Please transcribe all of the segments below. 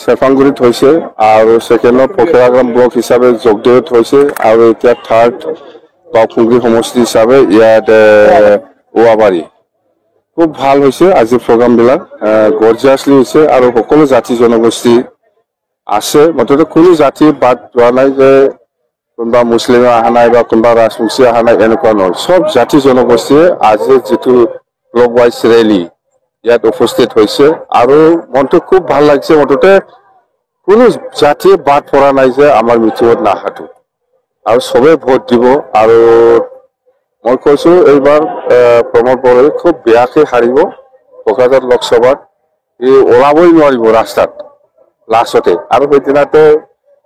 চেফাংগুৰিত হৈছে আৰু ছেকেণ্ডত পখৰাগ্ৰাম ব্লক হিচাপে জগদেৱত হৈছে আৰু এতিয়া থাৰ্ড বাওঁপুংগ্ৰী সমষ্টি হিচাপে ইয়াত ওৱাবাৰী খুব ভাল হৈছে আজি প্ৰগ্ৰামবিলাক গৰ্জিয়াছলি হৈছে আৰু সকলো জাতি জনগোষ্ঠী আছে মুঠতে কোনো জাতি বাদ যোৱা নাই যে কোনোবা মুছলিমে অহা নাই বা কোনোবা ৰাজবংশী অহা নাই এনেকুৱা নহয় চব জাতি জনগোষ্ঠীয়ে আজি যিটো ব্লক ৱাইজ ৰেলী ইয়াত উপস্থিত হৈছে আৰু মনটো খুব ভাল লাগিছে মুঠতে কোনো জাতিয়ে বাদ পৰা নাই যে আমাৰ মিটিঙত নাহাটো আৰু চবে ভোট দিব আৰু মই কৈছো এইবাৰ প্ৰমোদ বড়োৱে খুব বেয়াকে হাৰিব কোকৰাঝাৰ লোকসভাত ওলাবই নোৱাৰিব ৰাস্তাত লাষ্টতে আৰু সেইদিনাতে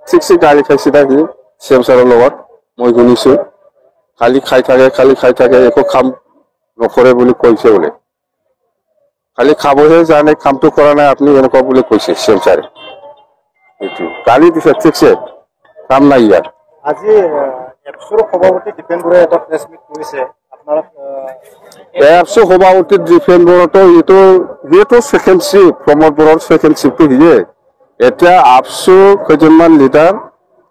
চিক গালি খাইছিলে সি চিএম ছাৰৰ লগত মই শুনিছো খালি খাই থাকে একো কাম নকৰে বুলি কৈছে বোলে খালি খাবহে জানে কামটো কৰা নাই আপুনি এনেকুৱা বুলি কৈছে চিএম ছাৰে এইটো গালি দিছে ঠিকছে কাম নাই ইয়াত আজি এপছৰ সভাপতি দীপেন বৰাই এটা প্ৰেছ মিট কৰিছে আপোনাৰ এপছৰ সভাপতি দীপেন বৰাটো এইটো ছেকেণ্ড শ্বিপ প্ৰমোদ বড়োৰ ছেকেণ্ড শ্বিপটো দিয়ে এতিয়া আপছৰ কেইজনমান লিডাৰ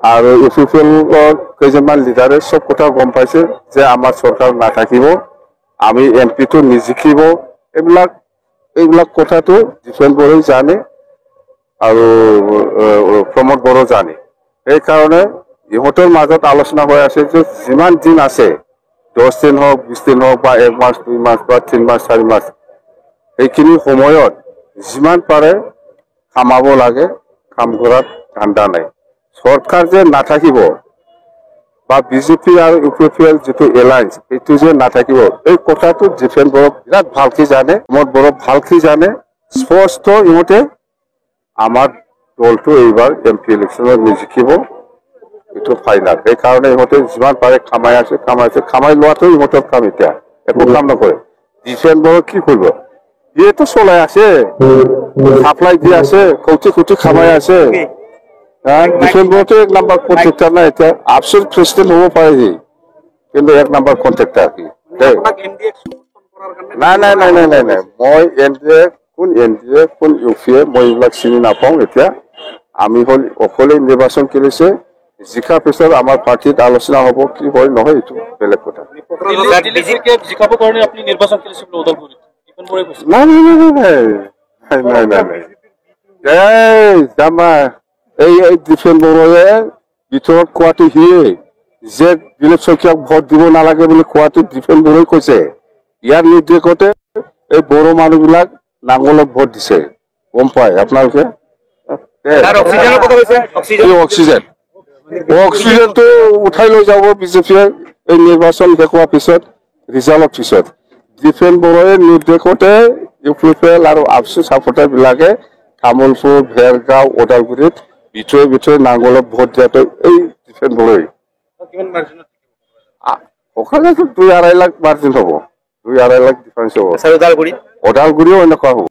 আৰু ইউপিপিএলৰ কেইজনমান লিডাৰে চব কথা গম পাইছে যে আমাৰ চৰকাৰ নাথাকিব আমি এমপিটো নিজিকিব এইবিলাক কথাটো দীপেন বৰাই জানে আৰু প্ৰমোদ বড়ো জানে সেইকাৰণে ইহঁতৰ মাজত আলোচনা হৈ আছে যে যিমান দিন আছে 10 দিন হওক 20 দিন হওক বা 1 মাস 2 মাস বা 3 মাস 4 মাস এইখিনি সময়ত যিমান পাৰে কামাব লাগে কাম কৰাত ধান্দা নাই চৰকাৰ যে নাথাকিব বা বিজেপি আৰু ইউপিপিএল যিটো এলায়েন্স এইটো যে নাথাকিব এই কথাটো দীপেন বড়ো বিৰাট ভালকে জানে প্ৰমোদ বড়ো ভালকে জানে স্পষ্ট ইহঁতে আমাৰ দলটো এইবাৰ এমপি ইলেকশ্যনত নিজিকিব এইটো ফাইনাল সেইকাৰণে ইহঁতে যিমান পাৰে কামাই লোৱাটো ইহঁতৰ কাম এতিয়া একো কাম নকৰে দীপেন বড়ো কি কৰিব ইয়েতো চলাই আছে সাপ্লাই দি আছে কোটি খামাই আছে দীপেন বড়োটো 1 নম্বৰ কন্ট্ৰেক্টৰ নাই এতিয়া আপছৰ প্ৰেচিডেণ্ট হ'ব পাৰে সি কিন্তু 1 নম্বৰ কন্ট্ৰেক্টৰ কি নাই মই এনডিএ কোন ইউপিএ মই এইবিলাক চিনি নাপাওঁ এতিয়া আমি হল অকলে নিৰ্বাচন কৰিছে জিকা পিছত আমাৰ পাৰ্টিত আলোচনা হ'ব কি হয় নহয় এইটো বেলেগ কথা এই দীপেন বড়োৱে ভিতৰত কোৱাটো সিয়ে যে দিলীপ শইকীয়াক ভোট দিব নালাগে বুলি কোৱাটো দীপেন বড়োৱে কৈছে ইয়াৰ নিৰ্দেশতে এই বড়ো মানুহবিলাক নাঙলক ভোট দিছে গম পায় আপোনালোকে অক্সিজেনটো উঠাই লৈ যাব বিজেপিয়ে এই নিৰ্বাচন দেখুৱাৰ পিছত ৰিজাল্টৰ পিছত দীপেন বড়োৱে নিৰ্দেশতে ইউপিপিএল আৰু আপছু ছাপৰ্টাৰ বিলাকে তামোলপুৰ ভেৰগাঁও ওদালগুৰিত ভিতৰে নাঙলত ভোট দিয়াটো এই দীপেন বড়োৱে অকলে 2-2.5 লাখ মাৰ্জিন হ'ব 2-2.5 লাখ ডিফাৰেঞ্চ হ'ব ওদালগুৰিও এনেকুৱা হ'ব